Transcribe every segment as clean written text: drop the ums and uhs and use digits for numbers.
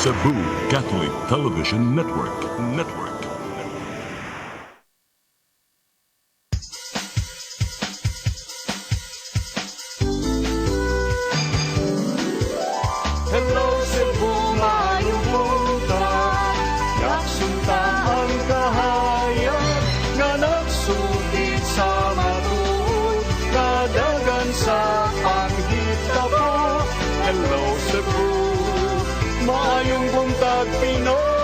Cebu Catholic Television Network. Hello Cebu, maayong buntag. Yaksunta ang kahayag nga nagsugid sa matuod, kadagan sa panghita po. Hello Cebu, maayong buntag Pinoy.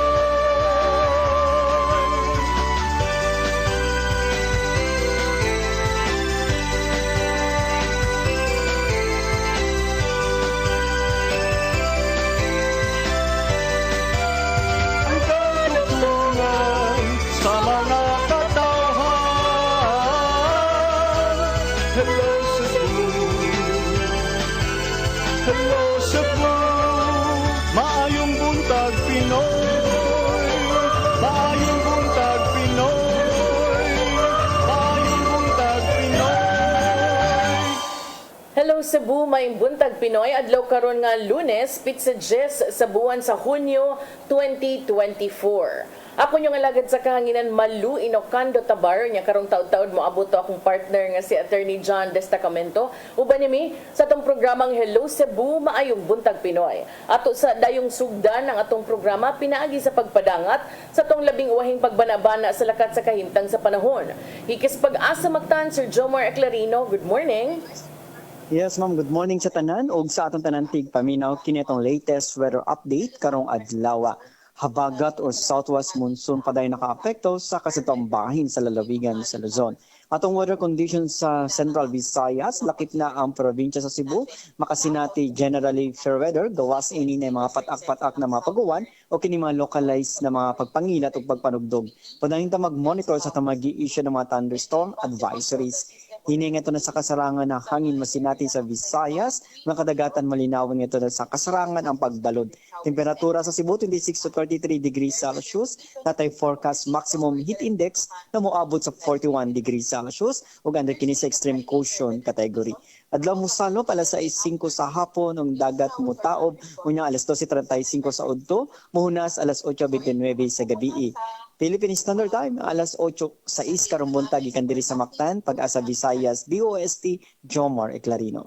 Hello Cebu, maayong buntag Pinoy. Maayong buntag Pinoy. Maayong buntag Pinoy. Hello Cebu, maayong buntag Pinoy. Adlaw karon nga Lunes, pizza Jess sa buwan sa Hunyo 2024. Ako yung alagad sa kahanginan Malou, Inocando, Tabar, nya karong taud-taud mo abuto akong partner nga si Atty. Destacamento. Uban nimi sa atong programang Hello Cebu, maayong buntag Pinoy. Ato sa dayong sugdan ng atong programa pinaagi sa pagpadangat sa atong labing uwahing pagbanabana sa lakat sa kahimtang sa panahon. Hikis pag-asa magtan Sir Jomar Eclarino. Good morning. Yes, ma'am. Good morning sa tanan ug sa atong tanan tigpaminaw kini atong latest weather update karong adlaw. Habagat o southwest monsoon pa dahil nakaapekto sa kasitong bahin sa lalawigan sa Luzon. Atong weather conditions sa Central Visayas, lakip na ang probinsya sa Cebu, makasinati generally fair weather, gawas ini na mga patak-patak na mga paguwan o kini mga localized na mga pagpangilat o pagpanugdog. Padayon ta mag-monitor sa tamagi-issue ng mga thunderstorm advisories. Hininga ito na sa kasarangan ng hangin masinati sa Visayas, ng kadagatan malinawin ito na sa kasarangan ang pagbalod. Temperatura sa Cebu 26 to 33 degrees Celsius, natay forecast maximum heat index na moabot sa 41 degrees Celsius ug under kini sa extreme caution category. Adlaw musalop alas 6:05 sa hapon ng dagat mutaob unya alas 12:35 sa udto, muhunas alas 8:29 sa gabi. Philippine Standard Time alas 8:06 karong buntag gikan diri sa Mactan, Pag-asa Visayas, BOST Jomar Eclarino.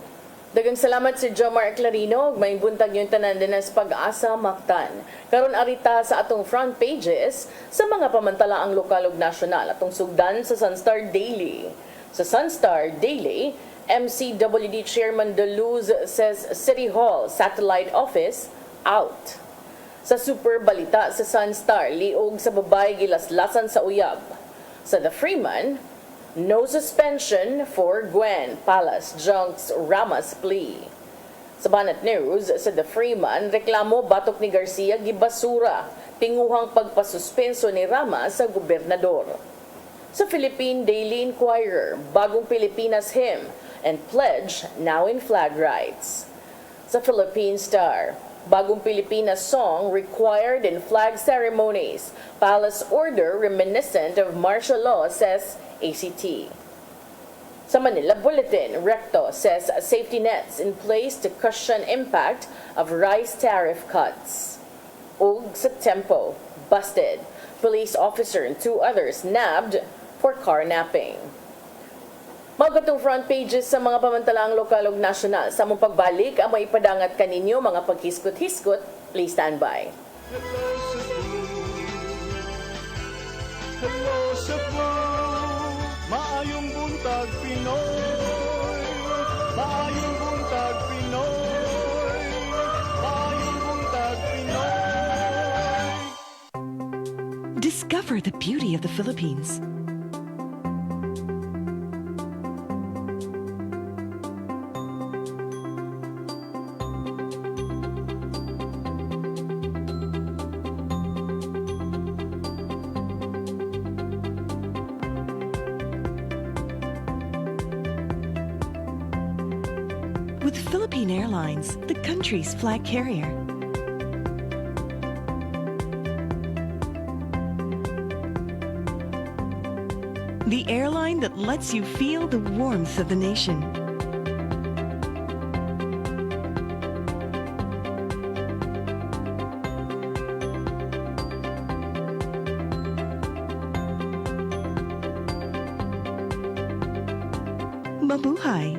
Dagang salamat si Jomar Eclarino. May buntag yung tanan din sa Pag-asa Mactan. Karon arita sa atong front pages sa mga pamantalaang lokal ug nasyonal atong sugdan sa Sunstar Daily. Sa Sunstar Daily, MCWD Chairman De Luz says City Hall Satellite Office out. Sa Super Balita sa Sunstar, liog sa babay gilaslasan sa uyab. Sa The Freeman, no suspension for Gwen, Palace Junks Rama's plea. Sa Banat News, sa The Freeman, reklamo batok ni Garcia gibasura, tinguhang pagpasuspenso ni Rama sa gobernador. Sa Philippine Daily Inquirer, bagong Pilipinas hymn and pledge now in flag rights. Sa Philippine Star, bagong Pilipinas song required in flag ceremonies. Palace order reminiscent of martial law, says ACT. Sa Manila Bulletin, Recto says safety nets in place to cushion impact of rice tariff cuts. Og sa Tempo, busted. Police officer and 2 others nabbed for carnapping. Magatong front pages sa mga pamantalaang lokal ug nasyonal. Sa mong pagbalik, ang maipadangat kaninyo mga paghiskot-hiskot. Please stand by. Hello Cebu, hello Cebu, maayong buntag Pinoy. Maayong buntag Pinoy. Maayong buntag Pinoy. Discover the beauty of the Philippines. With Philippine Airlines, the country's flag carrier. The airline that lets you feel the warmth of the nation. Mabuhay!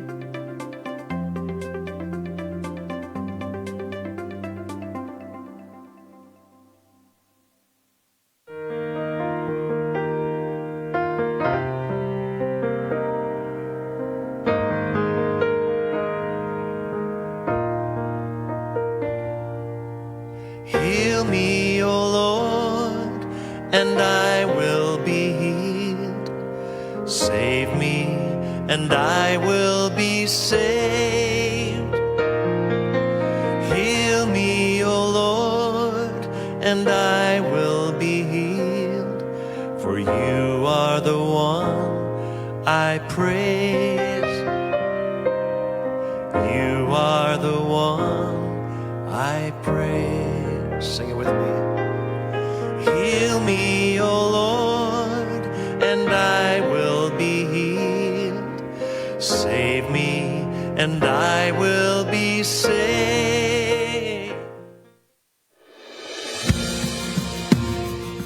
Heal me, O Lord, and I will be healed. Save me, and I will be saved. Heal me, O Lord, and I will be healed. For you are the one I praise. You are the one I praise. Sing it with me. Heal me, O Lord, and I will be healed. Save me, and I will be saved.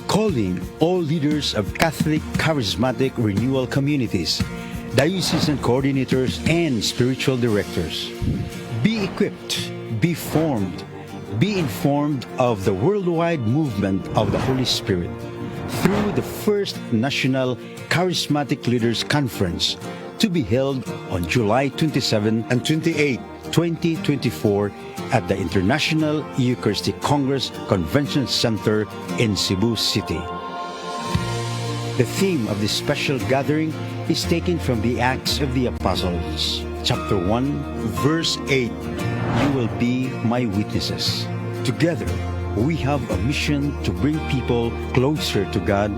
Calling all leaders of Catholic Charismatic Renewal Communities, diocesan coordinators, and spiritual directors. Be equipped, be formed, be informed of the worldwide movement of the Holy Spirit through the first National Charismatic Leaders Conference to be held on July 27 and 28, 2024 at the International Eucharistic Congress Convention Center in Cebu City. The theme of this special gathering is taken from the Acts of the Apostles, chapter 1, verse 8. You will be my witnesses. Together, we have a mission to bring people closer to God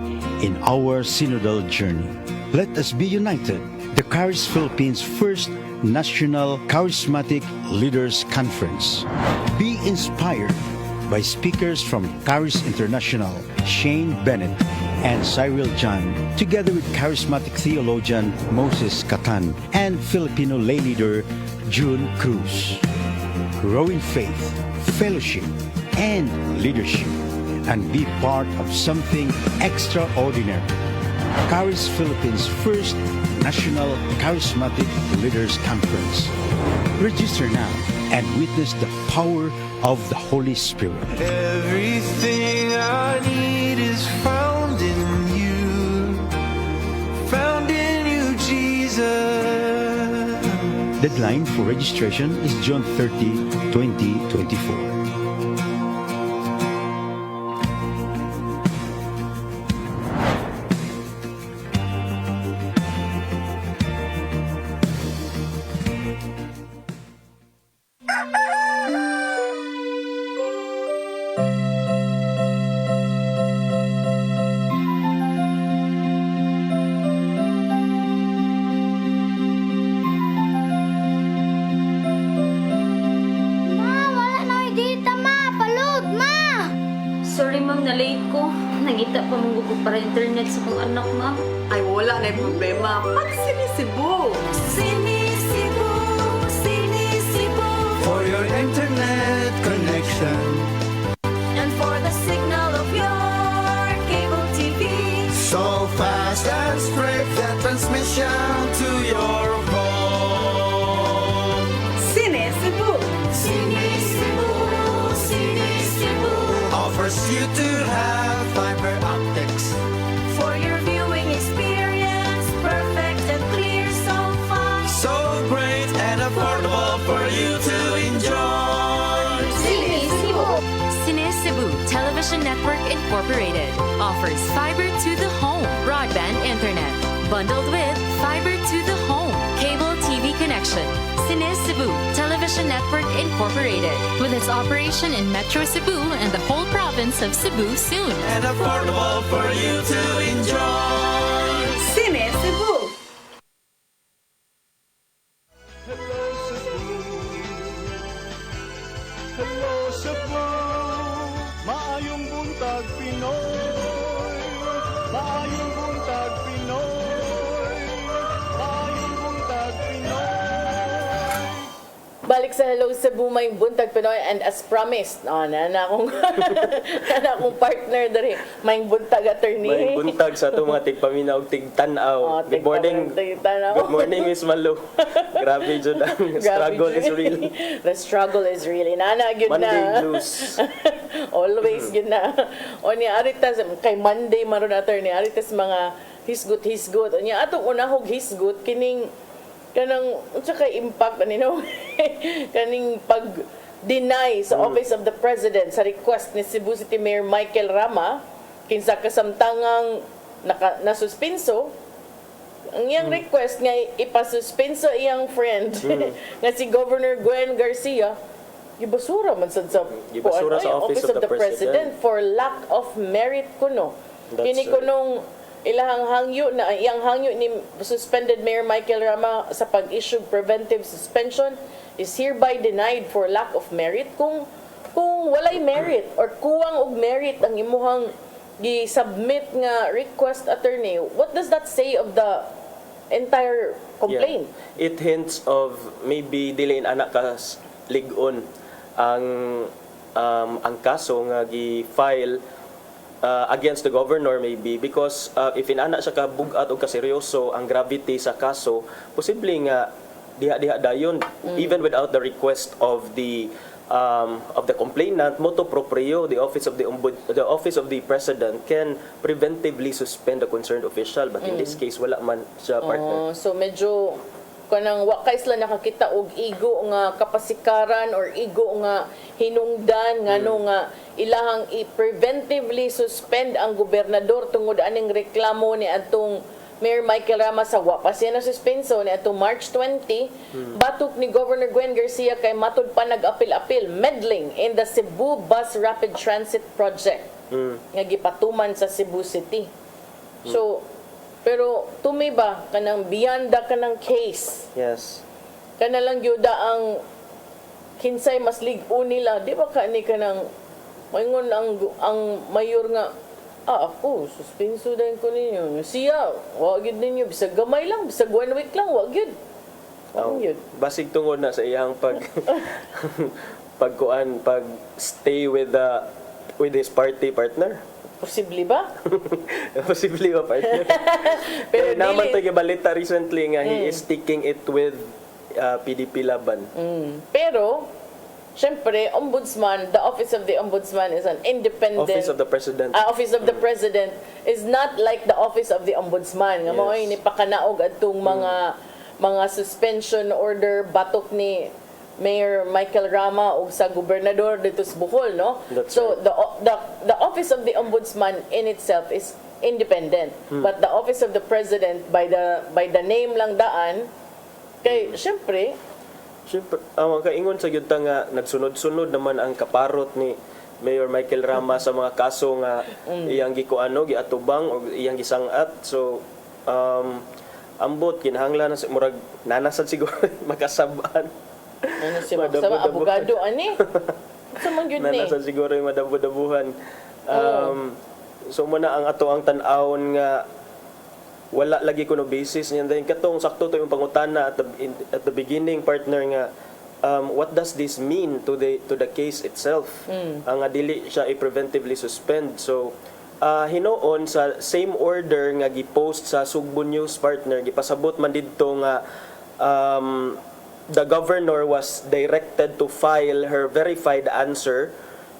in our synodal journey. Let us be united. The Charis Philippines First National Charismatic Leaders Conference. Be inspired by speakers from Charis International, Shane Bennett and Cyril John, together with charismatic theologian Moses Catan and Filipino lay leader June Cruz. Grow in faith, fellowship, and leadership, and be part of something extraordinary. Charis Philippines First National Charismatic Leaders Conference. Register now and witness the power of the Holy Spirit. Everything I need is found in you. Found in you, Jesus. Deadline for registration is June 30, 2024. Nangita pa mong gusto para internet sa kong anak, ma'am. Ay, wala na yung problema. Pag-CEBU! CEBU! For your internet connection And for the signal of your cable TV. so fast and straight that transmission to your phone. CEBU! CEBU! Offers you to have fiber optics. For your viewing experience, perfect and clear so far. So great and affordable for you to enjoy. CEBU Television Network Incorporated offers fiber to the home broadband internet bundled with fiber to the home cable TV connection. CEBU Television Network Incorporated with its operation in Metro Cebu and the whole province of Cebu soon. And affordable for you to enjoy. CEBU! Hello Cebu, hello Cebu, maayong buntag Pinoy, maayong buntag Pinoy, maayong buntag Pinoy. balik sa Hello Cebu, Maayong Buntag, Pinoy, and as promised, na akong partner dari, Maayong Buntag attorney. May buntag sa itong mga tigpaminaw, tigtanaw. Good morning. Good morning, Miss Malou. Grabe dyan ang struggle is real. The struggle is really. Nana, yun Monday na. blues. Always yun na. O niya, aritas, kay Monday maron attorney, aritas mga hisgot. O niya, atong unahog hisgot, kining kanang unsa kay impact kaning pag-deny sa Office of the President sa request ni Cebu City Mayor Michael Rama kinsa kasamtangang nasuspenso ang iyang request nga ipasuspenso iyang friend nga si Governor Gwen Garcia gibasura man sad sa Office of the President for lack of merit kuno. Kini kunong iyang hangyo ni suspended Mayor Michael Rama sa pag-issue preventive suspension is hereby denied for lack of merit. Kung walay merit or kuwang og merit ang imuhang gi-submit nga request attorney, what does that say of the entire complaint? Yeah. It hints of maybe dili anak ka lig-on ang kaso nga gi-file against the governor maybe because if inana siya kabugat o kaseryoso ang gravity sa kaso, posible nga diha dayon even without the request of the complainant moto proprio the office of the president can preventively suspend the concerned official, but in this case wala man siya partner. So medyo kanang wa kay sila nakakita og igo nga kapasikaran or igo nga hinungdan ngano nga ilahang i-preventively suspend ang gobernador tungod aning reklamo ni atong Mayor Michael Rama sa wa pa siya na suspenso ni atong March 20 batok ni Governor Gwen Garcia kay matud pa nag-apil-apil meddling in the Cebu Bus Rapid Transit Project nga gipatuman sa Cebu City. So pero tumi ba kanang beyond the kanang case? Yes. Kana lang gyuda ang kinsay mas lig-o nila, di ba kani kanang mayngon ang mayor nga ako suspenso din ko ninyo. Siya, wa gyud ninyo bisag gamay lang, bisag 1 week lang, wa gyud. Basig tungod na sa iyang pag stay with his party partner. Posible ba? Posible ba, partner? Pero naman tayo balita recently nga he is sticking it with PDP Laban. Pero, syempre, ombudsman, the Office of the Ombudsman is an independent... Office of the President. Office of the President is not like the Office of the Ombudsman. Nga mo ni pakanaog atong mga suspension order batok ni Mayor Michael Rama o sa gobernador dito sa Bohol, no? So the Office of the Ombudsman in itself is independent, but the Office of the President by the name lang daan kay syempre ang kaingon sa gyud nga nagsunod-sunod naman ang kaparot ni Mayor Michael Rama sa mga kaso nga iyang gikuano giatubang o iyang gisangat. So ambot kinahanglan na murag nanasad siguro makasabaan. Ano si sama abogado ani? Sa man gyud ni. Nasa siguro yung madabo-dabuhan. So muna ang ato ang tan-awon nga wala lagi kuno basis niyan dahil katong sakto to yung pangutana at the beginning partner nga what does this mean to the case itself? Ang dili siya i-preventively suspend. So hinoon sa same order nga gi-post sa Sugbo News partner gipasabot man didto nga the governor was directed to file her verified answer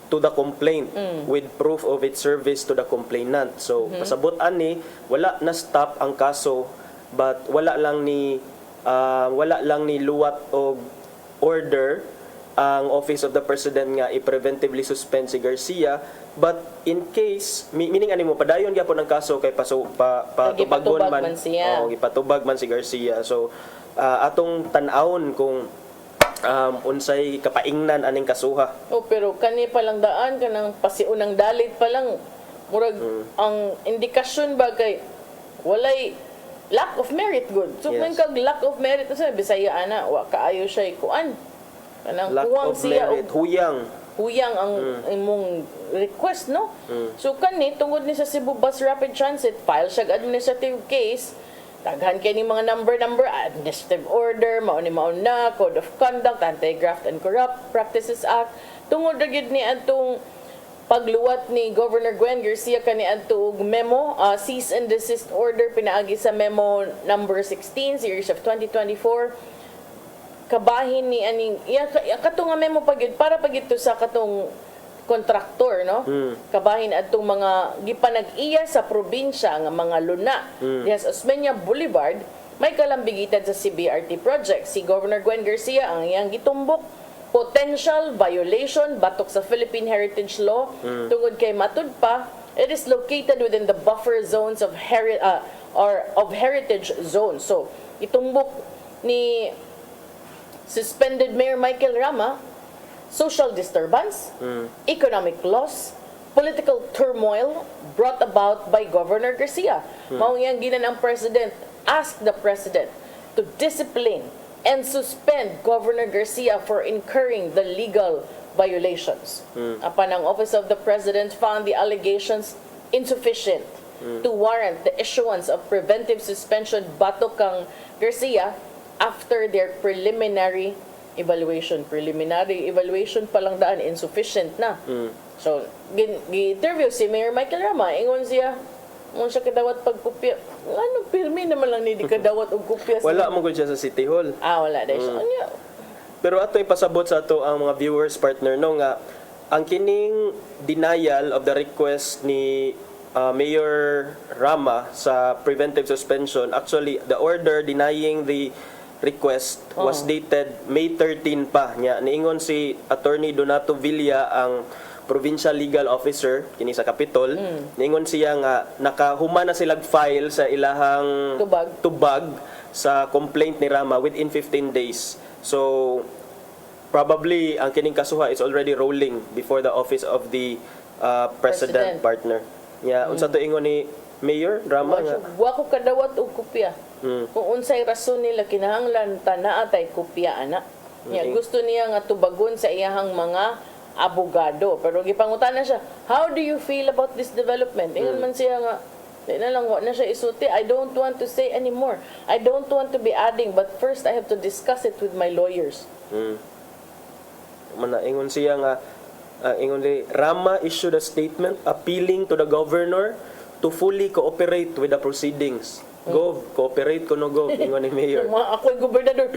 to the complaint with proof of its service to the complainant. So, pasabot ani, wala na stop ang kaso, but wala lang ni luwat og order ang Office of the President nga i-preventively suspend si Garcia, but in case meaning ani mo padayon gyapon ang kaso kay patubag man siya. Gipatubag man si Garcia. So atong tan-awon kung unsay kapaingnan aning kasuha. Pero kani pa lang daan kanang pasiunang dalit pa lang murag ang indikasyon ba kay walay lack of merit good. So kung kag lack of merit sa Bisaya ana wa kaayo siya kuan. Kanang kuwang siya merit, huyang ang imong request, no? So kani tungod ni sa Cebu Bus Rapid Transit file siya administrative case Daghan kay ni mga number, administrative order, mao na, Code of Conduct, Anti-Graft and Corrupt Practices Act, tungod ra gyud ni atong pagluwat ni Governor Gwen Garcia kani adto og memo, cease and desist order pinaagi sa memo number 16 series of 2024. Kabahin ni aning kato nga memo pagyud para pagyud to sa katong kontraktor, no? Kabahin adtong mga gipanag-iya sa probinsya nga mga luna diha sa Osmeña Boulevard may kalambigitan sa CBRT project. Si Governor Gwen Garcia ang iyang gitumbok potential violation batok sa Philippine Heritage Law tungod kay matud pa it is located within the buffer zones of heritage zones. So itumbok ni suspended Mayor Michael Rama social disturbance, economic loss, political turmoil brought about by Governor Garcia. Mao yang ginan ang president, ask the president to discipline and suspend Governor Garcia for incurring the legal violations. Apan ang Office of the President found the allegations insufficient to warrant the issuance of preventive suspension batok kang Garcia after their preliminary evaluation. Preliminary evaluation pa lang daan, insufficient na. So, gi-interview si Mayor Michael Rama, ingon siya, mo siya kadawat pagkopya. Ano, pirmi naman lang ni di kadawat og kopya. Wala mo gud siya sa City Hall. Wala dahil siya. Pero ato ipasabot sa ato ang mga viewers partner no nga ang kining denial of the request ni Mayor Rama sa preventive suspension, actually the order denying the request was dated May 13 pa nya. Niingon si Attorney Donato Villa ang provincial legal officer kini sa Capitol, niingon siya nga nakahuma na silag file sa ilahang tubag sa complaint ni Rama within 15 days. So probably ang kining kasuha is already rolling before the office of the president partner. Unsa to ingon ni Mayor Rama nga wa ko kadawat og kopya. Kung unsay rason nila kinahanglan tanaa tay kopya ana. Gusto niya nga tubagon sa iyahang mga abogado. Pero gipangutana siya, how do you feel about this development? Ingon man siya nga, di na lang na siya isuti, I don't want to say anymore. I don't want to be adding, but first I have to discuss it with my lawyers. Ingon siya nga, ingon ni Rama issued a statement appealing to the governor to fully cooperate with the proceedings. Gov, cooperate ko no Gov, ingon ni Mayor. Ako'y gobernador,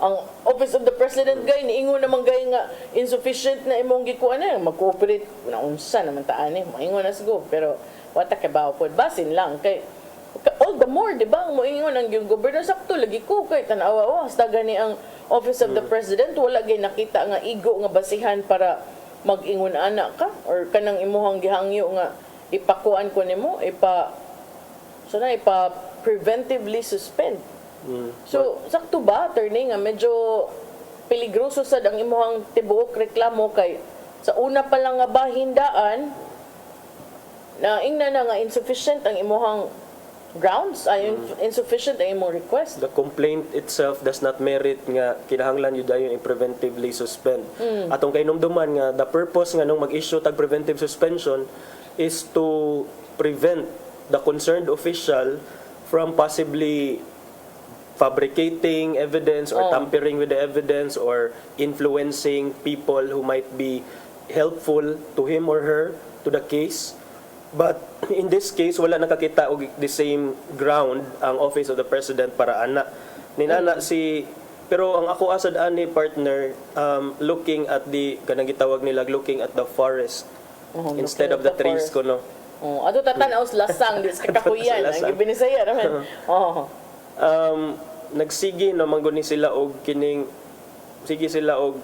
ang Office of the President gay, niingon naman gay nga insufficient na imong gikuan na, mag-cooperate, naunsa naman taan maingon na sa Gov, pero wata kabaw po, basin lang, kay all the more, di ba, moingon ang yung gobernador, sakto, lagi ko, kay tanawa, hasta gani ang Office of the President, wala gay nakita nga igo nga basihan para mag-ingon anak ka, or kanang imuhang gihangyo nga, ipakuan ko nimo, preventively suspend. So, sakto ba, attorney, nga medyo peligroso sad ang imuhang tibuok reklamo kay sa una pa lang nga bahindaan na ingna na nga insufficient ang imuhang grounds, insufficient ang imong request. The complaint itself does not merit nga kinahanglan yun dayon i-preventively suspend. Atong kay numduman nga the purpose nga nung mag-issue tag preventive suspension is to prevent the concerned official from possibly fabricating evidence or tampering with the evidence or influencing people who might be helpful to him or her to the case. But in this case, wala nakakita og the same ground ang Office of the President para ana. Ninana pero ang ako asad ani partner looking at the kanang gitawag nila looking at the forest instead of the trees ko no. Ato tatanaw sa lasang dis kakahuyan ang gibinisaya naman. Nagsigi no mangguni sila og kining sige sila og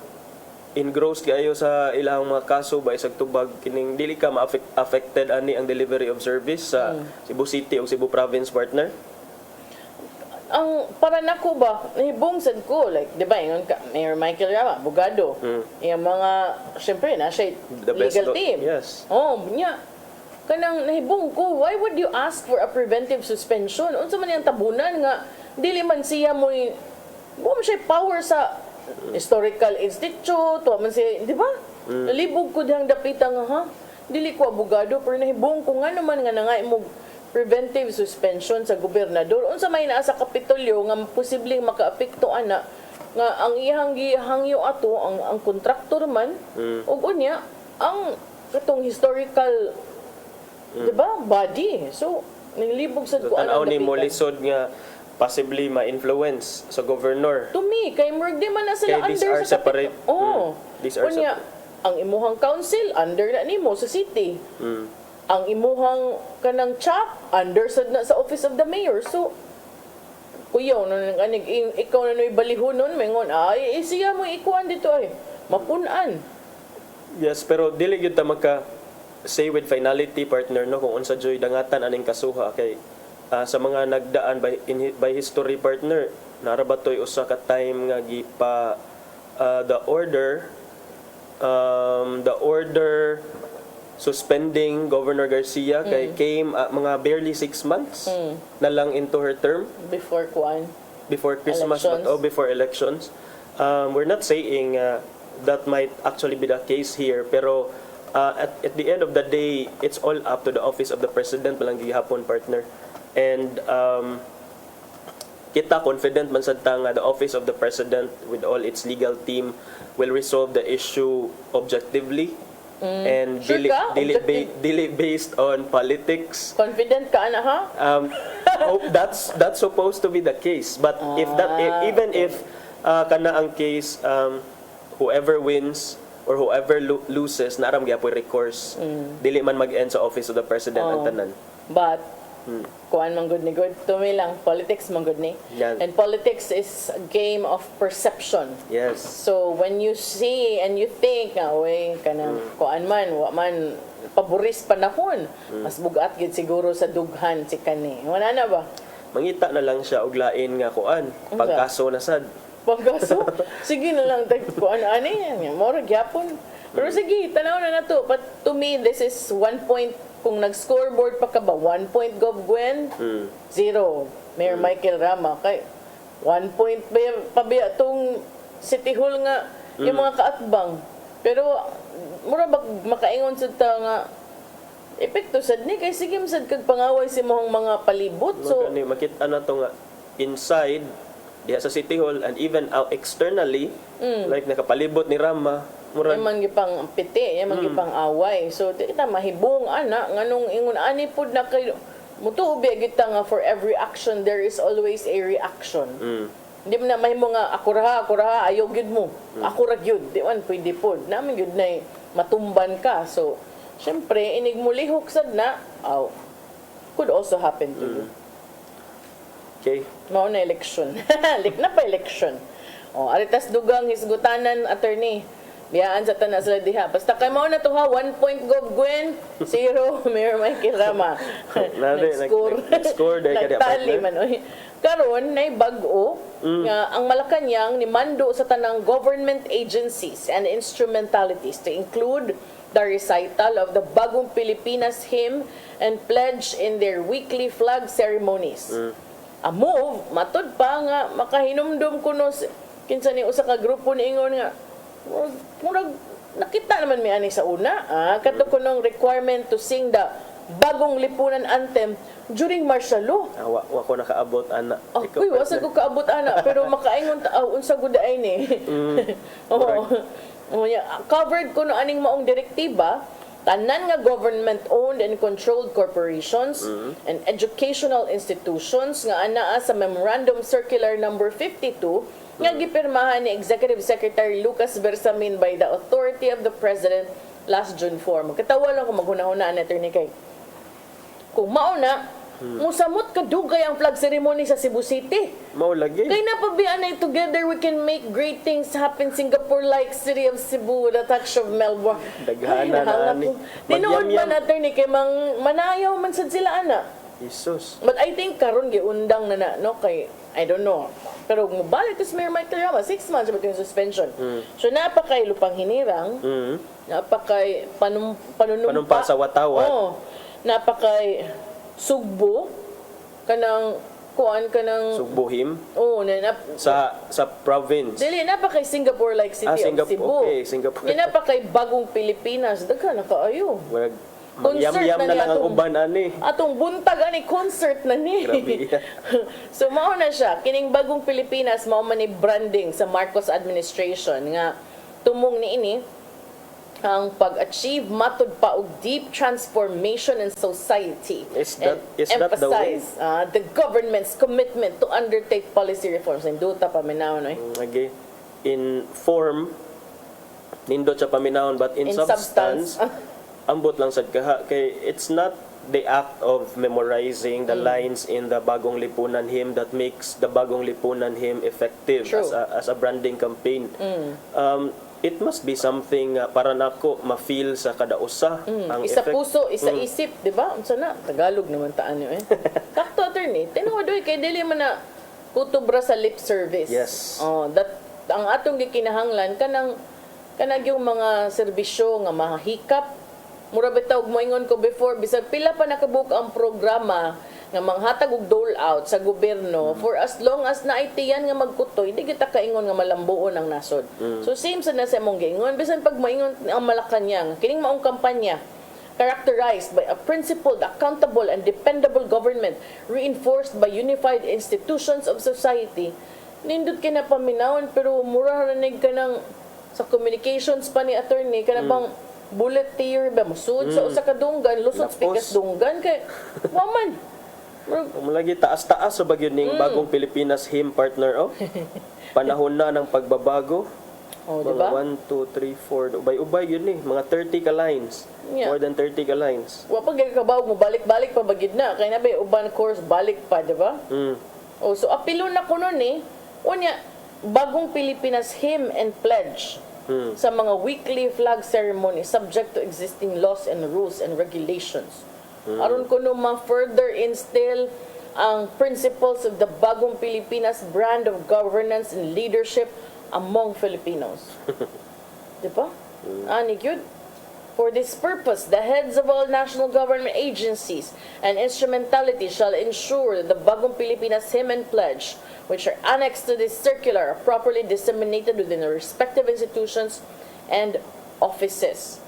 engrossed kayo sa ilang mga kaso ba isag tubag kining dili ka ma-affected ani ang delivery of service sa Cebu City o Cebu Province partner. Ang para nako ba nahibong sad ko like di ba ingon ka Mayor Michael Rama abogado. Yung mga syempre na siya legal team. Yes. Nya kanang nahibong ko, why would you ask for a preventive suspension? Unsa man yang tabunan nga dili man siya mo siya power sa historical institute, man siya, di ba? Nalibog ko dihang dapita nga dili ko abogado pero nahibong ko nga naman nga nangay mo preventive suspension sa gobernador. Unsa may naa sa Kapitolyo nga posibleng makaapekto ana nga ang iyang gihangyo ato ang kontraktor man ug unya ang katong historical 'di ba body. So nilibog sa So, kuan tanaw ang ni mo dapitan. lisod nga possibly ma-influence sa governor. To me, kay Murag di man na sila Kay these under are sa separate. Oh. These are Unya, ang imuhang council under na nimo sa city. Ang imuhang kanang chap under sa office of the mayor. So kuyaw na anig ikaw na noy balihonon mengon ay siya mo ikuan dito ay mapunan. Yes, pero dili gyud ta magka say with finality partner no kung unsa joy dangatan aning kasuha kay sa mga nagdaan by history partner narabatoy usa ka time nga gipa the order suspending Governor Garcia kay came mga barely 6 months na lang into her term Before kuan. before Christmas Elections. before elections. We're not saying that might actually be the case here pero at the end of the day it's all up to the office of the president malang gihapon partner. And kita confident man sad ta nga the office of the president with all its legal team will resolve the issue objectively and Sure ka? dili based on politics. Confident ka ana ha? That's supposed to be the case, but if that even if kana ang case whoever wins or whoever loses naram gyapon recourse dili man mag-end sa office of the president ang tanan. But kuan man good ni good. Tumi lang politics man good ni. Yan. And politics is a game of perception. Yes. So when you see and you think nga oy kanang kuan man wa man paboris panahon mas bugat gid siguro sa dughan si kani. Wala na ba? Mangita na lang siya og lain nga kuan pagkaso na sad. Pagkaso, sige na lang tag kuan ani yan. Mora gyapon. Pero sige, tanaw na nato. But to me this is 1 point kung nag-scoreboard pa ka ba 1 point Gov Gwen 0 Mayor Michael Rama kay 1 point pa ba tong City Hall nga yung mga kaatbang pero mura ba makaingon sad ta nga epekto sad ni kay sige sad kag pangaway si mohang mga palibot so makita na to nga inside diha sa City Hall and even out externally like nakapalibot ni Rama murag man gipang piti man gipang away so di kita mahibong ana nganong ingon ani pud na kay mutuobi kita nga for every action there is always a reaction di man na mahimo nga ako raha ayaw gyud mo ako ra gyud di man pwede pod namin gyud nay matumban ka so syempre inig mo lihok sad na could also happen to you. Okay. Mao na election. Lik na pa election. Aritas dugang hisgutanan attorney. Biyaan sa tanan sila diha. Basta kay mao na to ha 1 point Gov Gwen 0 Mayor Michael Rama. Nag-score dahil ka nagtali man oy. Karon nay bag-o nga ang Malacañang ni mando sa tanang government agencies and instrumentalities to include the recital of the Bagong Pilipinas hymn and pledge in their weekly flag ceremonies. A move matud pa nga makahinumdum kuno kinsa ni usa ka grupo niingon nga murag nakita naman mi ani sa una kadto kunong requirement to sing the Bagong Lipunan anthem during martial law. Wa ko nakaabot ana. Uy, wasa ko kaabot ana pero makaingon ta unsa gud ay ni. Covered kuno aning maong direktiba tanan nga government-owned and controlled corporations and educational institutions nga anaa sa Memorandum Circular Number 52 nga gipirmahan ni Executive Secretary Lucas Bersamin by the authority of the President last June 4. Magkatawa lang kung maghunahuna na attorney kay. Kung mauna, musamot kadugay ang flag ceremony sa Cebu City. Mao lagi. Kay napabian ay together we can make great things happen Singapore like city of Cebu, the touch of Melbourne. Daghana na ni. Tinuod man attorney kay manayaw man sad sila ana. Jesus. But I think karon giundang na no kay I don't know. Pero mubalik si Mayor Michael Rama 6 months between suspension. So napakay lupang hinirang. Napakay panunumpa sa watawat. Napakay sugbo kanang kuan kanang sugbohim sa province dili na pa kay Singapore like city of Cebu okay Singapore na pa kay Bagong Pilipinas daghan na kaayo Yam-yam na lang ang uban ani. Atong buntag ani concert na ni. Grabe. So mao na siya kining bagong Pilipinas mao man ni branding sa Marcos administration nga tumong niini ang pag-achieve matud pa og deep transformation in society. Is that the way? Emphasize the government's commitment to undertake policy reforms. Induta pa minaw no. Okay. In form nindot siya paminahon, but in substance ambot lang sad kaha kay it's not the act of memorizing the lines in the Bagong Lipunan hymn that makes the Bagong Lipunan hymn effective as a branding campaign. It must be something para nako ma-feel sa kada usa ang isa effect. puso, isa isip, di ba? Unsa na Tagalog naman taan niyo Kakto attorney, tinuod kay dili man na kutubra sa lip service. Yes. That ang atong gikinahanglan kanang yung mga serbisyo nga mahikap. Mura bitaw moingon ko before bisag pila pa nakabook ang programa nga manghatag og dole out sa gobyerno for as long as naitiyan nga magkutoy di kita kaingon nga malambuon ang nasod. So same sa nasa imong giingon bisan pag maingon ang Malacañang kining maong kampanya characterized by a principled, accountable and dependable government reinforced by unified institutions of society. Nindot kina paminawon pero mura ranig ka ng sa communications pa ni attorney kana bang bullet tier ba musud sa usa ka dunggan lusot pikas dunggan kay waman lagi taas-taas sa bagyo ning Bagong Pilipinas hymn partner panahon na ng pagbabago. Diba? 1, 2, 3, 4 ubay-ubay yun mga 30 ka lines. More than 30 ka lines. Wa pag kabaw mo balik-balik pa bagid na kay na ba uban course balik pa di ba? So apilo na kuno ni unya Bagong Pilipinas hymn and pledge sa mga weekly flag ceremony subject to existing laws and rules and regulations. Aron kuno ma-further instill ang principles of the Bagong Pilipinas brand of governance and leadership among Filipinos. Di ba? Ani gyud. For this purpose, the heads of all national government agencies and instrumentalities shall ensure that the Bagong Pilipinas hymn and pledge, which are annexed to this circular, are properly disseminated within the respective institutions and offices.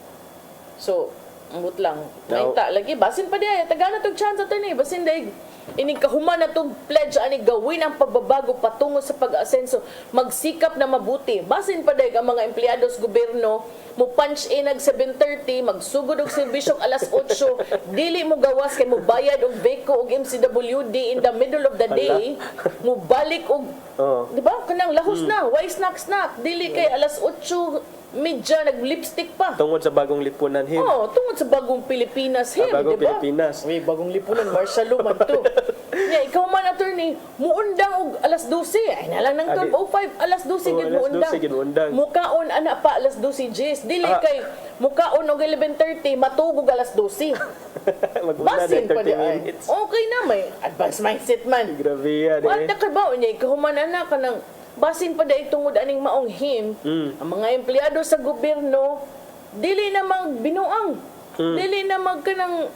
So, ambot lang. Naita lagi basin pa diay tagana tog chance ato ni basin day ining kahuman na tong pledge ani gawin ang pagbabago patungo sa pag-asenso magsikap na mabuti basin pa day ang mga empleyado sa gobyerno mo punch in ag 7:30 magsugod og serbisyo alas 8 dili mo gawas kay mo bayad og VECO og MCWD in the middle of the day mo balik og di ba kanang lahos na why snack dili kay alas 8 medya nag-lipstick pa. Tungod sa Bagong Lipunan hymn. Tungod sa Bagong Pilipinas hymn, Bagong di ba? Pilipinas. Uy, Bagong Lipunan, Marshall man to. Ikaw man attorney, muundang og alas 12. Ay nalang nang 12:05, alas 12 gid muundang. Mukaon ana pa alas 12 Jis. Dili kay mukaon og 11:30, matugog alas 12. Basin pa di ay. Okay na may advanced mindset man. Grabe yan What the kabaw niya, ikaw man ana kanang basin pa dahil tungod aning maong him, ang mga empleyado sa gobyerno, dili na magbinuang. Dili na magkanang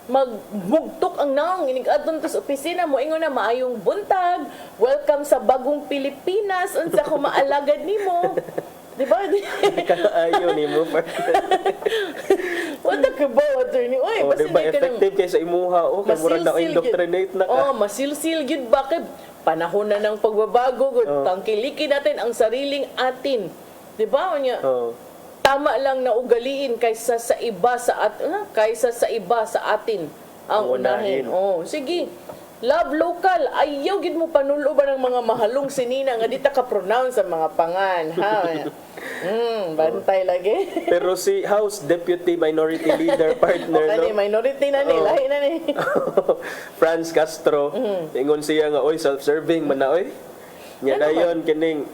magbugtok ang naong inig-adton sa opisina mo ingon na maayong buntag, welcome sa Bagong Pilipinas, unsa ko maalagad nimo. Di ba? Kaayo ni mo What the kabaw attorney? Oy, basta diba effective kay sa imuha kay murag na indoctrinate na ka. Masilsil gyud ba kay panahon na ng pagbabago gud tangkilikin natin ang sariling atin. Di ba unya? Tama lang na ugaliin kaysa sa iba sa atin ang unahin. Sige. Love local. Ayaw gid mo panulo ba ng mga mahalong sinina nga di ta ka pronounce sa mga pangan, ha? Bantay lagi. Pero si House Deputy Minority Leader partner minority na ni, lahi na ni. Franz Castro, ingon siya nga oy self-serving man na oy. Nya dayon kining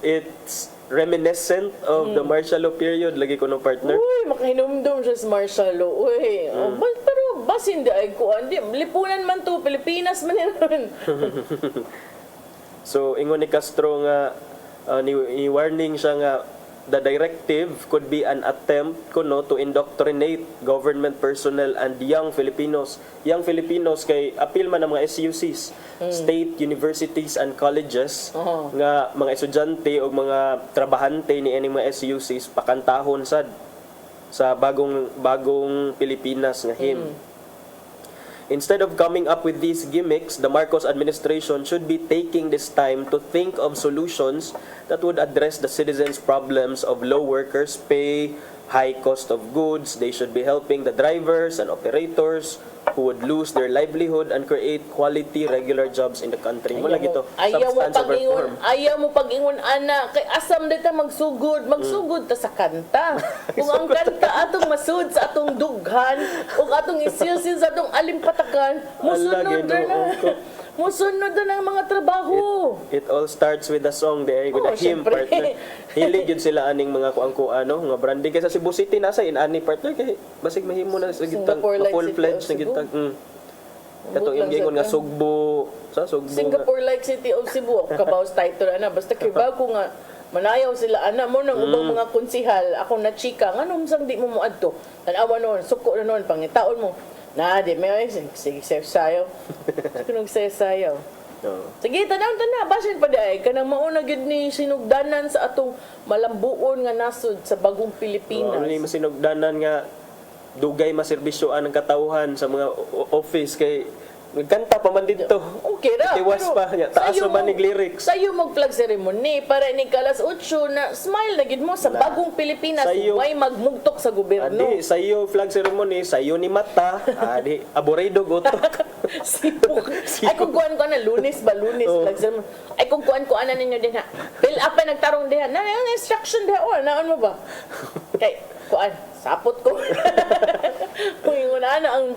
it's reminiscent of the martial law period lagi ko no partner. Uy, makahinumdum siya sa martial law. Uy, pero basin di ay kuan di lipunan man to Pilipinas man yan. So ingon ni Castro nga ni warning siya nga the directive could be an attempt kuno to indoctrinate government personnel and young Filipinos. Young Filipinos kay apil man ang mga SUCs, state universities and colleges nga mga estudyante o mga trabahante ni ining mga SUCs pakantahon sad sa bagong Pilipinas nga hymn. Instead of coming up with these gimmicks, the Marcos administration should be taking this time to think of solutions that would address the citizens' problems of low workers' pay, high cost of goods. They should be helping the drivers and operators who would lose their livelihood and create quality regular jobs in the country. Mula gito, substance over form. Ayaw mo pag-ingon, ana, kay asam dito magsugod ta sa kanta. Kung ang kanta atong masud sa atong dughan, kung atong isilsil sa atong alimpatakan, musunod na. Musunod na ang mga trabaho. It all starts with a song there, with a hymn, syempre. partner. Hilig yun sila aning mga kuang-kuan, mga branding. Kaysa Cebu City nasa ani partner, kay basig mahimo na sa gitang, full-fledged na gitang. Kato yung gingon nga Sugbo, Singapore like City of Cebu, kabaws title ana, basta kibaw ko nga manayaw sila ana mo nang ubang mga konsihal, ako na chika, nganong sang di mo moadto. Tanawa noon, suko na noon pangitaon mo. Na, di may sige sayo. Kunong sayo. Sige, tanaw. Basin pa di kanang mauna gid ni sinugdanan sa atong malambuon nga nasod sa bagong Pilipinas. Ano ni masinugdanan nga dugay maserbisyoan ang katawhan sa mga office kay nagkanta pa man dito. Okay ra. Tiwas pa niya. Taas ba nig lyrics? Sayo mag-flag ceremony para ni kalas 8 na smile na gid mo sa bagong Pilipinas. Way magmugtok sa gobyerno. Adi, sayo flag ceremony, sayo ni mata. Adi, aburrido gotok. Sipok. Ay kung kuan ko na lunes flag ceremony. Ay kung kuan ko ana ninyo din ha. Fill up pa nagtarong diha. Na yung instruction diha naon mo ba? Kay kuan sapot ko. Kung yung ang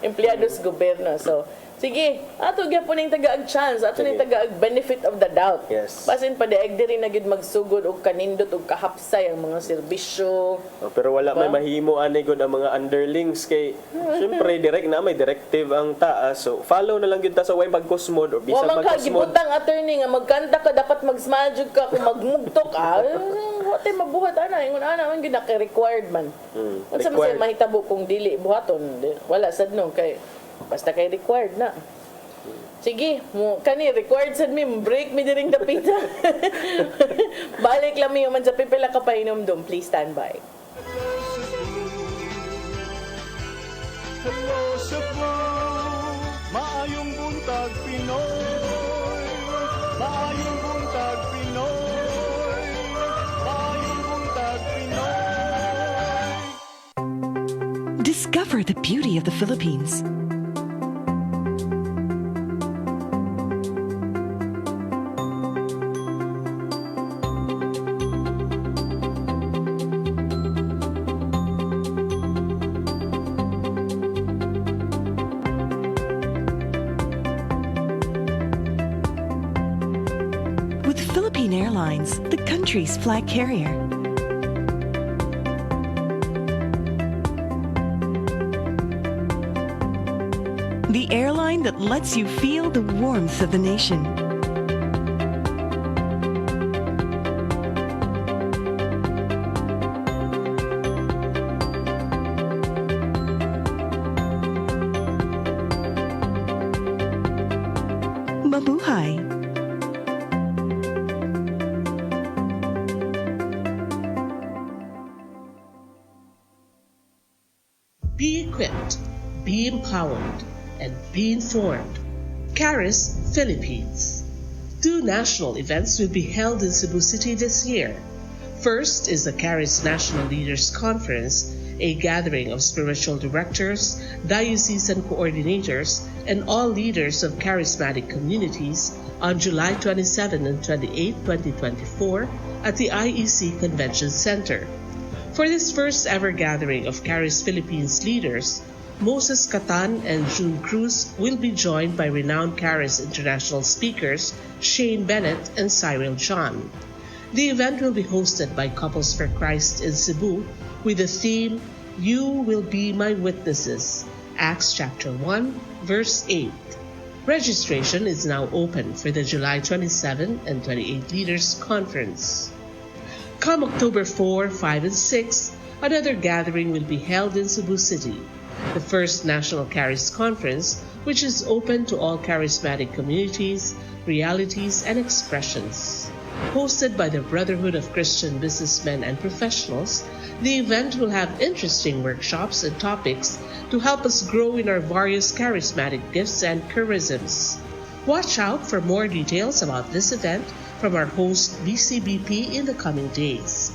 empleyado sa gobyerno. So, sige, ato gyapon ning tagaag chance, ato ning tagaag benefit of the doubt. Yes. Basin pa diag diri na gid magsugod og kanindot og kahapsay ang mga serbisyo. Pero wala may mahimo ani gud ang mga underlings kay syempre direct na may directive ang taas. So, follow na lang gyud ta sa way pagkusmod or bisag magkusmod. Gibutang attorney nga magkanta ka dapat mag-smile jud ka kung magmugtok Wate mabuhat ana ingon ana man gid required man. Unsa man say mahitabo kung dili buhaton wala sad no kay basta kay required na. Sige, mo kani required sad mi break mi diring dapita. Balik lang mi man sa pipila ka painom dom. Please stand by. Hello Cebu, maayong buntag Pinoy. Maayong buntag Pinoy. Maayong buntag Pinoy. Discover the beauty of the Philippines. With Philippine Airlines, the country's flag carrier. The airline that lets you feel the warmth of the nation. Mabuhay. Be equipped, be empowered, and be informed. CARIS Philippines. 2 national events will be held in Cebu City this year. First is the CARIS National Leaders Conference, a gathering of spiritual directors, diocesan coordinators, and all leaders of charismatic communities on July 27 and 28, 2024 at the IEC Convention Center. For this first ever gathering of CARIS Philippines leaders, Moses Catan and June Cruz will be joined by renowned CARIS international speakers Shane Bennett and Cyril John. The event will be hosted by Couples for Christ in Cebu with the theme, You Will Be My Witnesses, Acts chapter 1, verse 8. Registration is now open for the July 27 and 28 Leaders Conference. Come October 4, 5, and 6, another gathering will be held in Cebu City, the first National CARIS Conference, which is open to all charismatic communities, realities, and expressions. Hosted by the Brotherhood of Christian Businessmen and Professionals, the event will have interesting workshops and topics to help us grow in our various charismatic gifts and charisms. Watch out for more details about this event from our host BCBP in the coming days.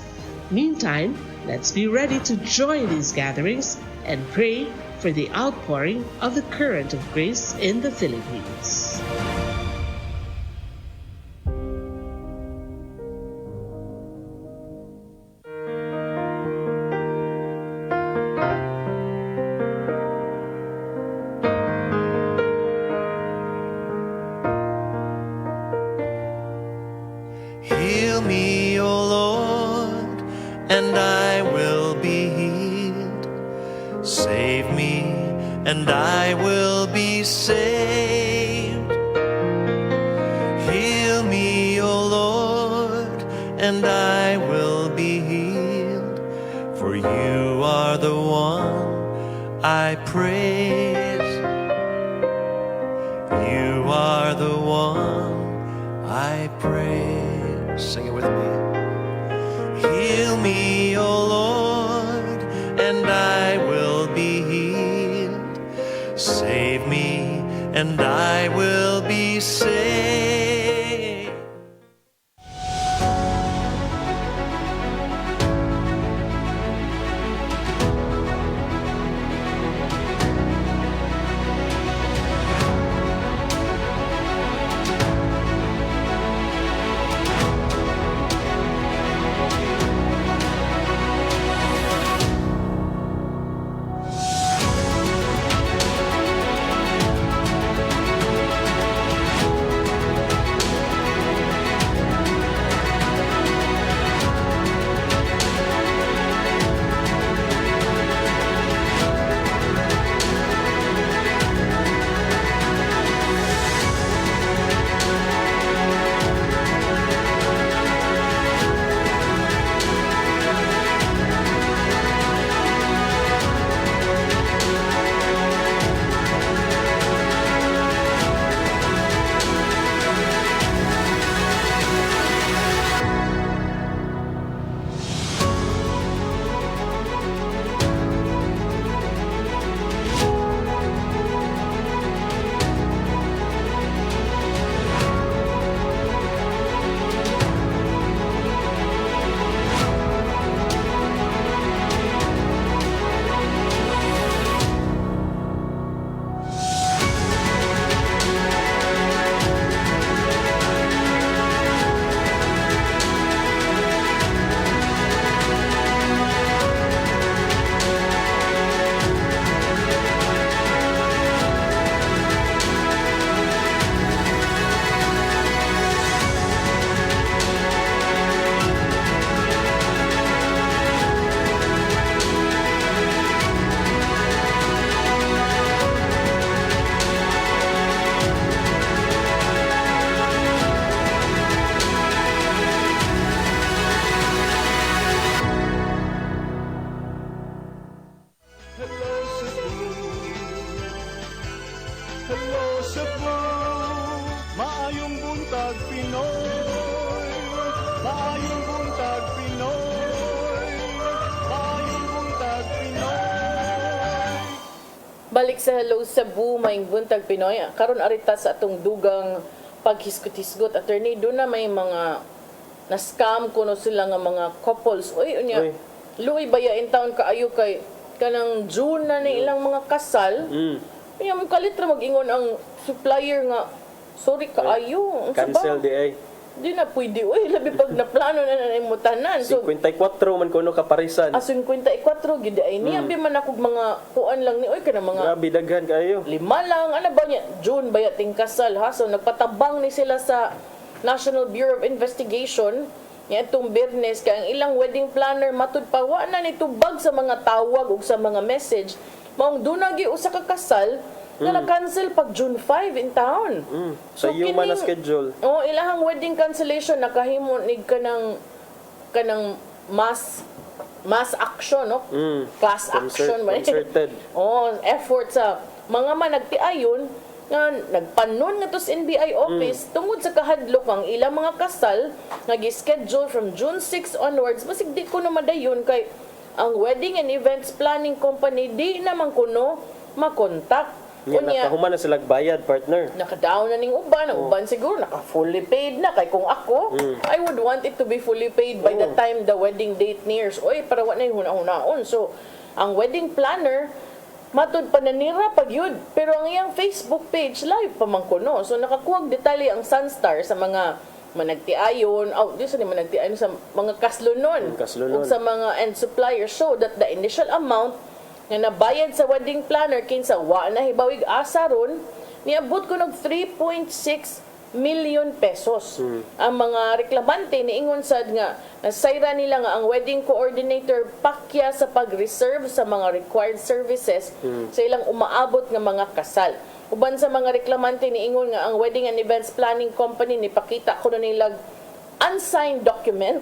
Meantime, let's be ready to join these gatherings and pray for the outpouring of the current of grace in the Philippines. Heal me, O Lord, and I will be healed. Save me, and I will be saved. Heal me, O Lord, and I will be healed. For you are the one I praise. You are the one I praise. Sing it with me. Heal me, O Lord, and I will be healed. Save me, and I will be saved. Hello Cebu, maayong buntag Pinoy. Maayong buntag Pinoy. Maayong buntag Pinoy. Balik sa Hello Cebu, maayong buntag Pinoy. Karon arita sa atong dugang paghisgot-hisgot. Attorney, doon na may mga na-scam kuno sila nga mga couples. Uy, unya, luoy bayain taon kaayo kay kanang June na ni ilang mga kasal. Kaya mo kalitra mag-ingon ang supplier nga, sorry kaayo. Cancel di ay. Di na pwede. Uy, labi pag naplano na nanimutanan. So, 54 man kuno kaparisan. 54, gid ay niya. Man ako mga kuan lang ni, uy, ka na mga... Grabe, daghan kayo. 5 lang. Ano ba niya? June ba yating kasal, ha? So, nagpatabang ni sila sa National Bureau of Investigation. Yan itong Birnes, kaya ang ilang wedding planner matud pa, wa na nitubag sa mga tawag o sa mga message. Maong dunagi usa ka kasal na na-cancel pag June 5 in town. So, human na schedule. Oh, ilahang wedding cancellation nakahimo nig kanang mass action, no? Class action ba? Concerted. Oh, effort sa mga managtiayon nga nagpanon nga to sa NBI office tungod sa kahadlok ang ilang mga kasal nga gi-schedule from June 6 onwards. Basig di ko na madayon kay ang wedding and events planning company di naman kuno makontak. Nakahuman na sila bayad, partner. Naka-down na ning uban. Ang uban siguro naka-fully paid na. Kay kung ako, I would want it to be fully paid by the time the wedding date nears. Oy, para wala yung huna-hunaon. So, ang wedding planner, matud pa nanira pag yun. Pero ang iyang Facebook page, live pa man kuno. So, nakakuhag detalye ang Sunstar sa mga managtiayon, di sa ni managtiayon sa mga kaslunon. O sa mga end suppliers show that the initial amount nga nabayad sa wedding planner kinsa wa na hibawig asa ron niabot ko ng 3.6 million pesos. Ang mga reklamante niingon sad nga nasayra nila nga ang wedding coordinator pakya sa pag-reserve sa mga required services sa ilang umaabot nga mga kasal. Uban sa mga reklamante niingon nga ang wedding and events planning company ni pakita ko na nilag unsigned document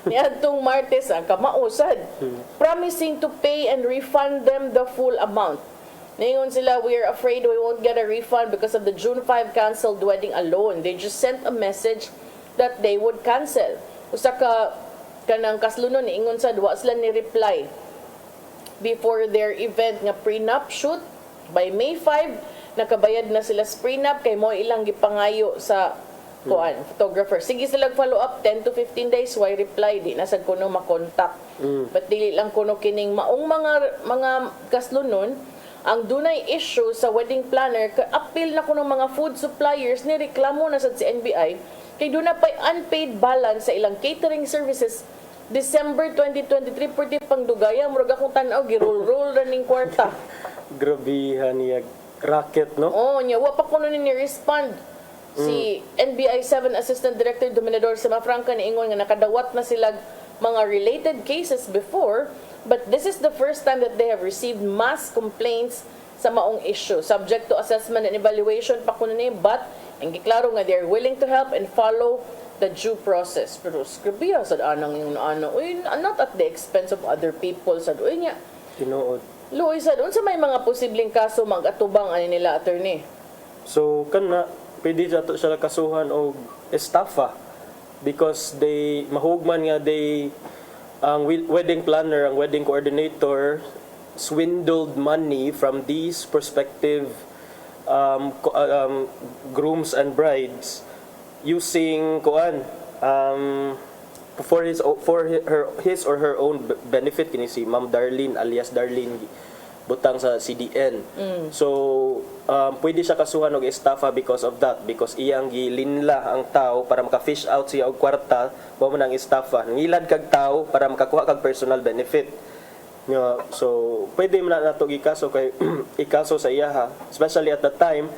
niadtong Martes ang kamausad promising to pay and refund them the full amount. Ningon sila, we are afraid we won't get a refund because of the June 5 canceled wedding alone. They just sent a message that they would cancel. Usa ka kanang kaslunon niingon sad wa sila ni reply before their event nga prenup shoot by May 5 nakabayad na sila sa prenup kay mo ilang gipangayo sa photographer. Sige sila follow up 10 to 15 days why reply di nasad kuno makontak. But dili lang kuno kining maong mga kaslunon ang dunay issue sa wedding planner appeal na kuno mga food suppliers ni reklamo na sad si NBI kay duna pay unpaid balance sa ilang catering services December 2023 pwede pang dugaya murag akong tan-aw girol-roll ra ning kwarta. Grabihan niya racket, no? Nya wa pa kuno ni respond. Si NBI 7 Assistant Director Dominador sa Mafranca niingon nga nakadawat na sila mga related cases before, but this is the first time that they have received mass complaints sa maong issue. Subject to assessment and evaluation pa kuno ni, but ang giklaro nga they are willing to help and follow the due process. Pero scribiya sad anang yung not at the expense of other people sad nya. Tinuod. Luoy sad unsa may mga posibleng kaso magatubang ani nila attorney. So pwede sila kasuhan og estafa because they mahugman nga ang wedding planner, ang wedding coordinator swindled money from these prospective grooms and brides using for his or her own benefit kini si Ma'am Darlene alias Darlene butang sa CDN. So, pwede siya kasuhan og estafa because of that. Because iyang gilinla ang tao para maka-fish out siya og kwarta, mao man ang estafa. Ngilad kag tao para makakuha kag personal benefit. So, pwede man nato gikaso kay ikaso sa iya ha. Especially at that time,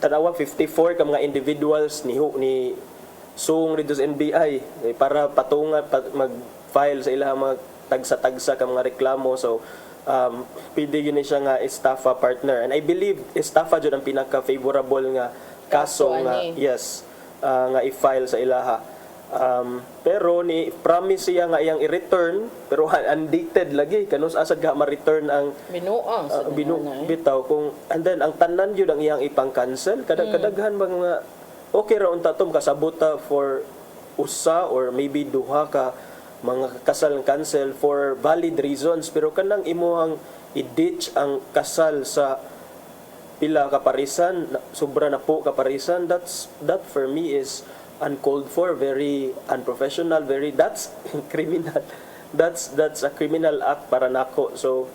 tanawa 54 ka mga individuals ni suong dito sa NBI para patungan mag-file sa ilang mga tagsa-tagsa ka mga reklamo. So, pwede yun siya nga estafa partner. And I believe estafa dyan ang pinaka-favorable nga kaso nga, yes, nga i-file sa ilaha. Pero ni promise siya nga iyang i-return, pero undated lagi. Kanus asad ka ma-return ang binuang sa bitaw. And then, ang tanan yun ang iyang ipang-cancel. Kadaghan ba nga, okay ra unta tom kasabuta for usa or maybe duha ka mga kasal cancel for valid reasons, pero kanang imuhang i-ditch ang kasal sa pila kaparisan, sobra na po kaparisan, that for me is uncalled for, very unprofessional, that's criminal. That's a criminal act para nako. So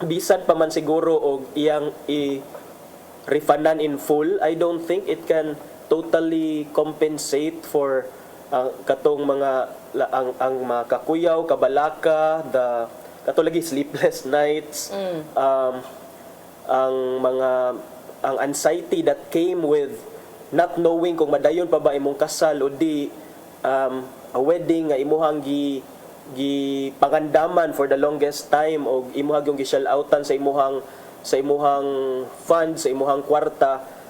bisan pa man siguro og iyang i-refundan in full, I don't think it can totally compensate for katong mga ang mga kakuyaw, kabalaka, katulagi sleepless nights, ang anxiety that came with not knowing kung madayon pa ba imong kasal o di a wedding nga imuhang pangandaman for the longest time o imuhang yung gi-shell outan sa imuhang fund, sa imuhang kwarta.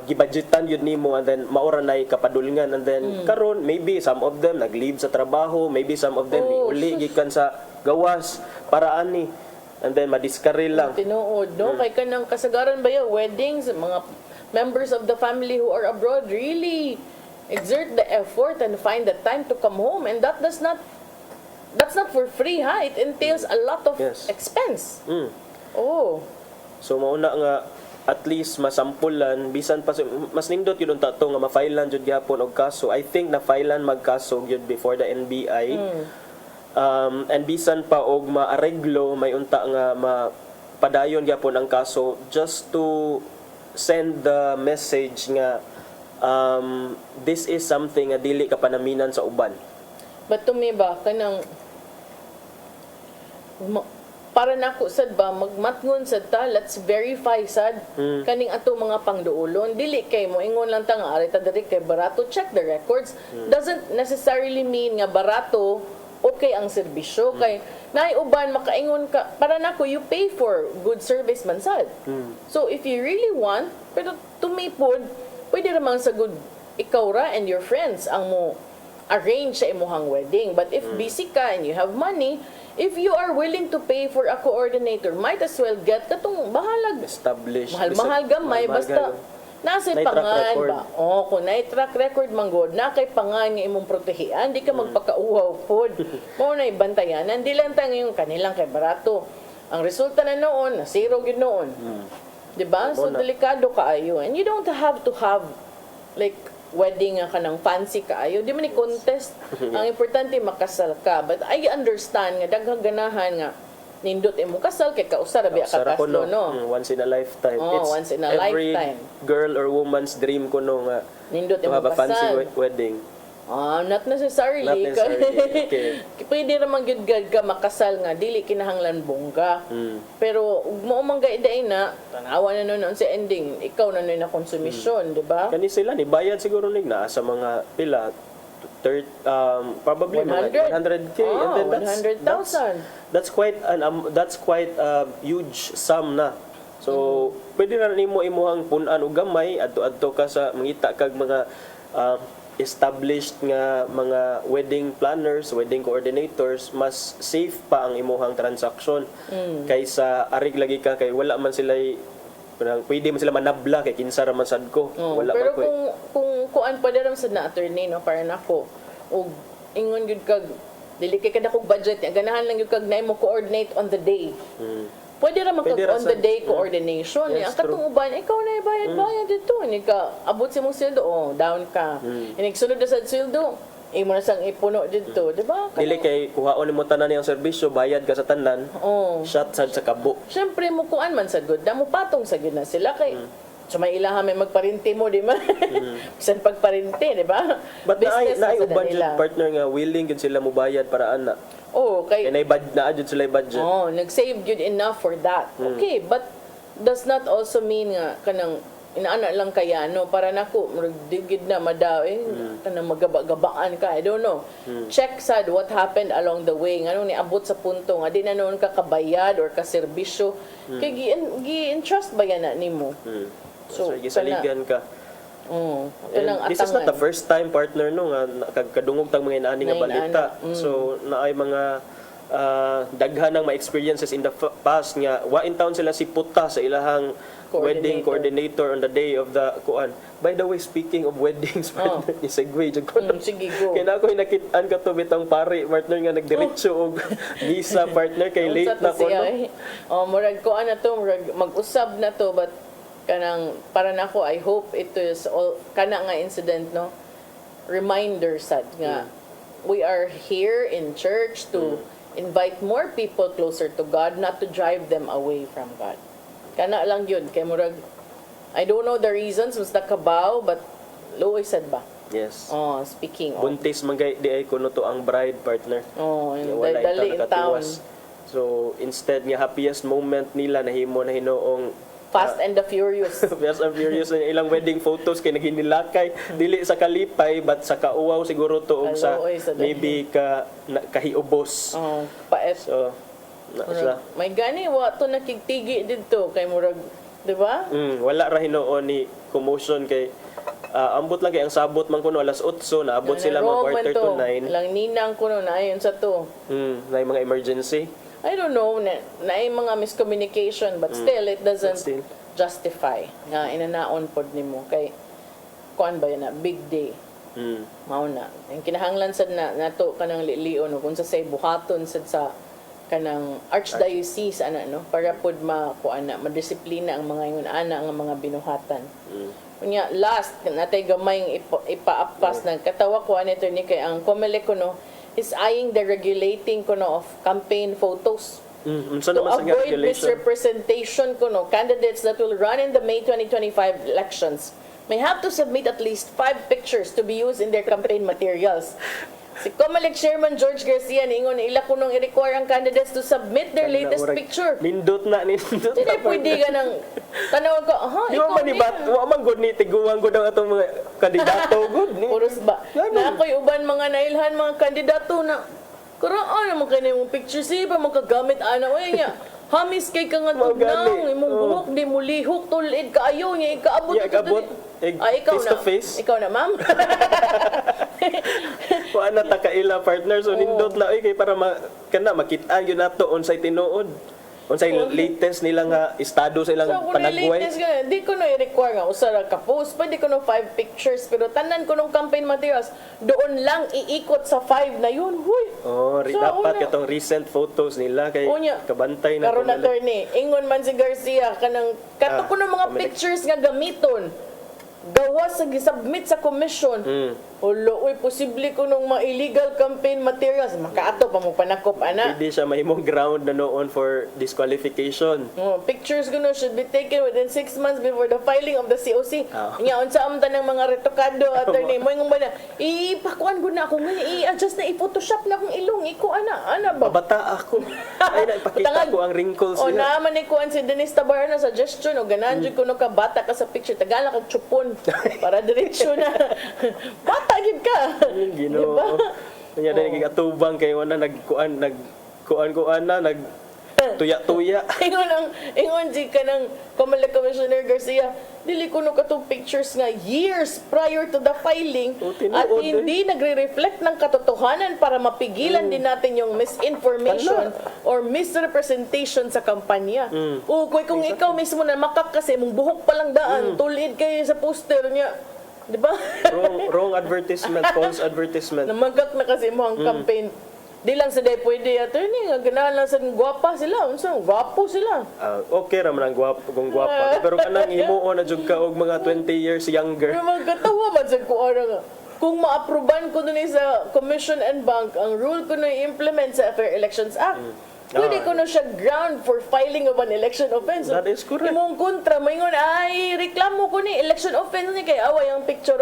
Gibudgetan yun nimo and then maura nay kapadulngan and then karon maybe some of them nag-leave sa trabaho, maybe some of them uli gikan sa gawas para ani and then madiskaril lang. Tinuod, no? Kay kanang kasagaran ba yung weddings, mga members of the family who are abroad really exert the effort and find the time to come home, and that's not for free, ha? It entails a lot of expense. Oh. So mauna nga at least masampulan bisan pa mas nindot yun tato nga ma-filean jud gyapon og kaso. I think na filean magkaso gyud before the NBI. And bisan pa og maareglo may unta nga padayon gyapon ang kaso just to send the message nga this is something nga dili ka panaminan sa uban. But to me ba kanang para nako sad ba magmatngon sad ta, let's verify sad kaning ato mga pangduolon, dili kay mo ingon lang ta nga ari ta diri kay barato, check the records. Doesn't necessarily mean nga barato okay ang serbisyo kay naay uban makaingon ka para nako you pay for good service man sad. So if you really want, pero to me pod pwede ramang sa good ikaw ra and your friends ang mo arrange sa imuhang wedding. But if busy ka and you have money, if you are willing to pay for a coordinator, might as well get katong bahalag established mahal gamay basta nasa pangan ba. Oh, kung na track record manggod na kay pangan nga imong protehian, di ka magpakauhaw pod. Mo na ibantayanan, di lang ta ngayon kanilang kay barato. Ang resulta na noon, na zero gyud noon. Di ba? So delikado kaayo, and you don't have to have like wedding nga kanang fancy kaayo, di man ni contest. Ang importante makasal ka. But I understand nga daghang ganahan nga nindot imong kasal kay kausara biya ka kaslo, no? Once in a lifetime. It's once in a every lifetime. Girl or woman's dream ko no nga nindot to have imong a fancy kasal. wedding. Not necessarily. Not necessarily. Okay. Pwede ramang gyud ka makasal nga dili kinahanglan bongga. Pero mo man gaiday na tanawa na noon sa ending, ikaw na noon na konsumisyon, di ba? Kani sila ni bayad siguro nig na sa mga pila probably 100K and then 100,000. That's quite a huge sum na. So pwede na nimo imuhang punan og gamay adto ka sa mangita kag mga established nga mga wedding planners, wedding coordinators, mas safe pa ang imuhang transaction kaysa arig lagi ka kay wala man sila pwede man sila manabla kay kinsa ra man sad ko. Wala pero man kung kuan pa daram sad na attorney no para nako og ingon gyud kag dili kay kada kog budget ganahan lang gyud kag naay mo coordinate on the day. Pwede ra man on the day coordination. Ang katong uban, ikaw na bayad dito. Hindi ka abot sa mong sweldo, down ka. Inigsunod na sa sweldo, imo na sang ipuno dito, di ba? Dili kay kuhaon nimo tanan niyang serbisyo, bayad ka sa tanan. Shot sad sa kabo. Syempre mo kuan man sa good, mo patong sa gid na sila kay so may ilaha may magparinti mo, di ba? Bisan pagparinti, di ba? But naay uban jud partner nga willing gid sila mo bayad para ana. Kay naajud sila budget. Nag-save good enough for that. Okay, but does not also mean nga kanang inaana lang kaya no para nako digid na madaw kanang magaba-gabaan ka. I don't know. Check sad what happened along the way. Ngano ni abot sa punto nga di na noon ka kabayad or ka serbisyo. Kay gi-entrust ba yan na nimo? So gisaligan ka. This is not atangan. the first time partner no nga kadungog tang mga inaani nga balita. So naay mga daghan ng experiences in the past nga wa in town sila si puta sa ilahang wedding coordinator on the day of the kuan. By the way, speaking of weddings, partner, ni segue jud ko. Sige go. Kaya ako nakit-an ka to bitang pare partner nga nagdiretso og visa partner kay late na ko no. Murag kuan na to, murag mag-usab na to but kanang para nako I hope it is all kana nga incident no reminder sad nga we are here in church to invite more people closer to God, not to drive them away from God. Kana lang yun kay murag I don't know the reasons was the kabaw but Louis said ba. Yes. Speaking buntis man gay di ay kuno to ang bride partner. Dali in town. So instead nga happiest moment nila nahimo na hinoong Fast and the Furious. Fast and Furious ilang wedding photos kay naginilakay dili sa kalipay but sa kauaw siguro to og sa maybe kahiubos. Paet. So may gani wa to nakigtigi didto kay murag, di ba? Wala ra hinoon ni commotion kay ambot lang kay ang sabot man kuno alas 8 naabot sila mga quarter to 9. Lang ninang kuno na ayon sa to. Na mga emergency. I don't know, na mga miscommunication, but still, it doesn't justify nga inanaon pod nimo kay kuan ba yan na big day. Mao na. Ang kinahanglan sad na nato kanang lilion no kung sa buhaton sad sa kanang archdiocese ana no para pod kuan na madisiplina ang mga ingon ana ang mga binuhatan. Unya last natay gamay ipaapas na katawa ko ani ni kay ang COMELEC no is eyeing the regulating of campaign photos. To avoid misrepresentation candidates that will run in the May 2025 elections may have to submit at least 5 pictures to be used in their campaign materials. Si COMELEC Chairman George Garcia ningon ila kunong i-require ang candidates to submit their latest picture. Nindot na. Hindi pwede ka nang tanaw ko, ikaw manibat, wa man gud ni tiguang gud ang atong mga kandidato gud ni. Puros ba? Na ako'y uban mga nailhan mga kandidato na karaan naman kayo yung picture siya pa makagamit ana o niya. Hamis kay ka nga tugnaw, imong buhok di mo lihok tulid kaayo niya ikaabot. Ikaw face na. to face. Ikaw na, ma'am. Wa na ta kaila partner so nindot na kay para makita gyud nato unsay tinuod. Unsay latest nila nga estado sa ilang panagway. Latest nga, di ko no i-require nga usara ka post, pwede ko no 5 pictures pero tanan ko nung campaign materials doon lang iikot sa 5 na yun. Huy. Dapat katong recent photos nila kay kabantay na karon attorney. Ingon man si Garcia kanang kato ko ng mga pictures nga gamiton. Gawas sa gisubmit sa commission. Uy, posible ko nung mga illegal campaign materials. Makaato pa mo panakop, ana. Hindi siya mahimong ground na noon for disqualification. Pictures ko should be taken within 6 months before the filing of the COC. Ngayon, sa amta ng mga retokado, attorney, mo yung ba na, ipakuan ko na ako ngayon, i-adjust na, i-photoshop na akong ilong, ana ba? Mabata ako. Ay, naipakita ko ang wrinkles niya. niya. Naman ni kuan si Dennis Tabar na suggestion, ganaan ko no ka bata ka sa picture, tagala kag chupon. Para diretsyo na. Bata gid ka. Ginoo. Kanya dahil gigatubang kay wala nagkuan na tuya-tuya. Ingon di ka ng COMELEC Commissioner Garcia, dili ko no katong pictures nga years prior to the filing at hindi nagre-reflect ng katotohanan para mapigilan din natin yung misinformation or misrepresentation sa kampanya. Kung ikaw mismo na makak kasi mong buhok pa lang daan, tulid kayo sa poster niya. Di ba? wrong advertisement, false advertisement. Namagak na kasi mo ang campaign. Di lang sa day pwede attorney nga ganahan lang sa gwapa sila. Unsa gwapo sila. Okay ra man ang kung gwapa. Pero kanang himuon na jud ka og mga 20 years younger. Pero magkatawa man sa kuara nga. Kung ma-approvean ko dun sa Commission and Bank, ang rule ko na i-implement sa Fair Elections Act. Pwede ko na siya ground for filing of an election offense. That is correct. Imong kontra, maingon, ay, reklamo ko ni election offense ni kay away ang picture,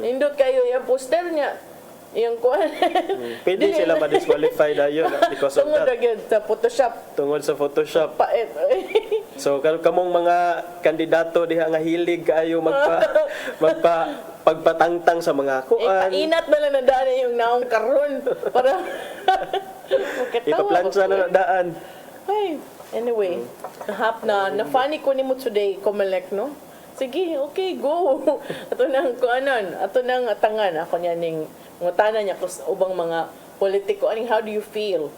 Indot kayo yung poster niya. Yung kuan. Pwede sila ma-disqualify na yun because of that. Sa Photoshop. Tungod sa Photoshop. Pait. So, kamong mga kandidato diha nga hilig kaayo pagpatangtang sa mga kuan. Inat na lang na daan yung naong karon para ipaplansya na daan. Ay, anyway, na-funny ko ni mo today, COMELEC, no? Sige, okay, go. Ato nang kuanan, ato nang atangan ako niya ning ngutana niya kus ubang mga politiko. Aning how do you feel?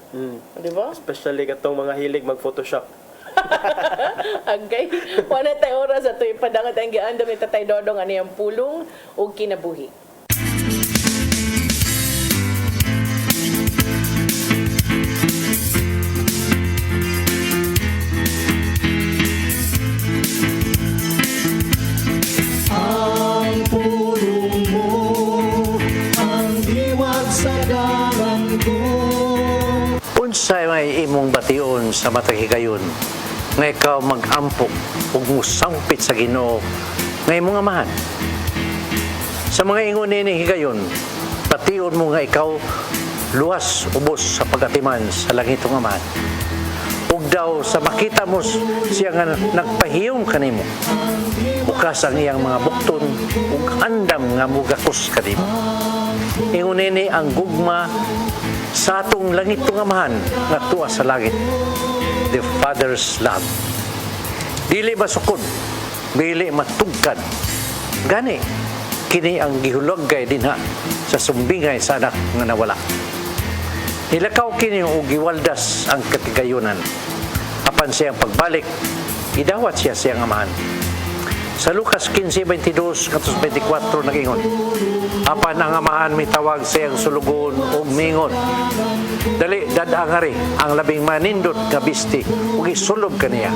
Di ba? Especially katong mga hilig mag-Photoshop. Agay, wala tayo oras ato ipadangat ang giandam ni Tatay Dodong ani ang pulong ug kinabuhi. Ang pulong mo, ang diwag sa dalan ko. Unsay may imong bation sa matag higayon nga ikaw mag-ampo ug musampit sa Ginoo nga imong amahan. Sa mga ingon ni higayon, bation mo nga ikaw luwas ubos sa pagatiman sa langitong amahan. Ug daw sa makita mo siya nga nagpahiyom kanimo, bukas ang iyang mga bukton ug andam nga mugakos kanimo. Ingon ni ang gugma sa atong langitong amahan nga tuwa sa langit, the Father's love. Dili masukod, dili matugkad. Gani, kini ang gihulog kay dinha sa sumbingay sa anak nga nawala. Nilakaw kini og giwaldas ang katigayunan. Apan siyang pagbalik, idawat siya siyang amahan. Sa Lucas 15:22-24 nagingon, apan ang amahan mitawag siyang sulugon og mingon, dali dadangari ang labing manindot nga bisti ug isulob kaniya.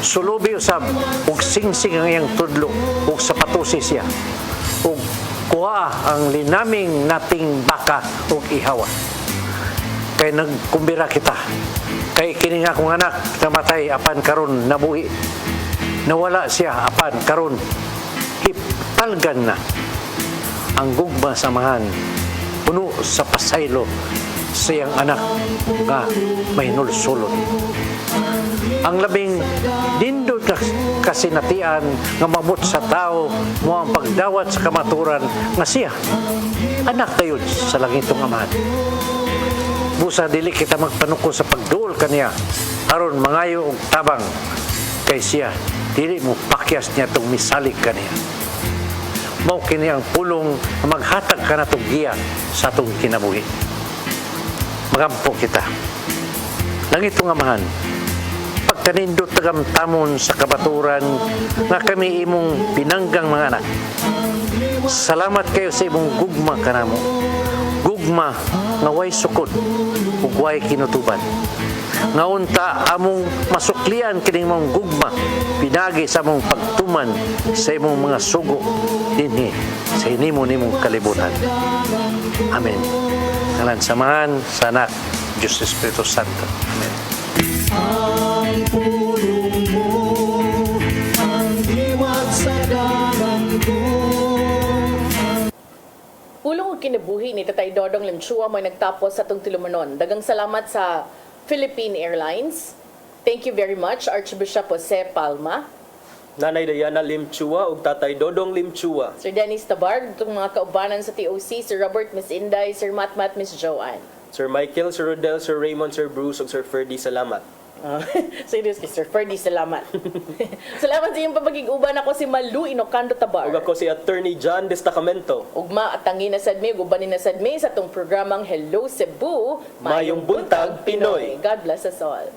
Sulubi usab ug singsing ang iyang tudlo ug sapatusi siya. Ug kuha ang linaming nating baka ug ihawa. Kay nagkumbira kita. Kay kini nga akong anak namatay apan karon nabuhi. Nawala siya apan karon hipalgan na. Ang gugma samahan puno sa pasaylo siyang anak nga may nulsulod. Ang labing dindot na kasinatian nga mabot sa tao mo ang pagdawat sa kamaturan nga siya anak tayo sa langitong amahan. Busa dili kita magpanuko sa pagduol kaniya aron mangayo og tabang kay siya dili mo pakyas niya tong misalig kaniya. Mao kini ang pulong nga maghatag kanatong giya sa atong kinabuhi. Magampo kita. Langitong amahan, pagkanindot tagamtamon sa kabaturan nga kami imong pinanggang mga anak. Salamat kayo sa imong gugma kanamo. Gugma nga way sukod ug way kinutuban. Nga unta among masuklian kining mong gugma pinagi sa among pagtuman sa imong mga sugo dinhi sa hinimo-nimong kalibutan. Amen. Ngalan samahan sa anak Diyos Espiritu Santo. Amen. Ang pulong mo, ang diwat sa dalan ko. Pulong kinabuhi ni Tatay Dodong Limchua mo nagtapos sa itong tilumanon. Dagang salamat sa Philippine Airlines. Thank you very much, Archbishop Jose Palma. Nanay Diana Limchua ug Tatay Dodong Limchua. Sir Dennis Tabar, itong mga kaubanan sa TOC, Sir Robert, Miss Inday, Sir Matmat, Miss Joanne. Sir Michael, Sir Rodel, Sir Raymond, Sir Bruce ug Sir Ferdy, salamat. Serious kay Sir Ferdy, salamat. Salamat sa iyong papagig-uban. Ako si Malou, Inocando, Tabar. Ug ako si Atty. John Destacamento. Ugma at tangin na sadmi, ubanin na sadmi sa itong programang Hello Cebu, Maayong Buntag, Pinoy. God bless us all.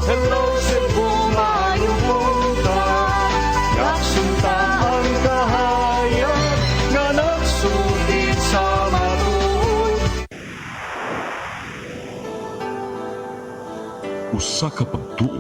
Hello Cebu, maayong buntag. Nagsunta ang kahayag nga nagsulit sa Malou. Usa ka pagtuo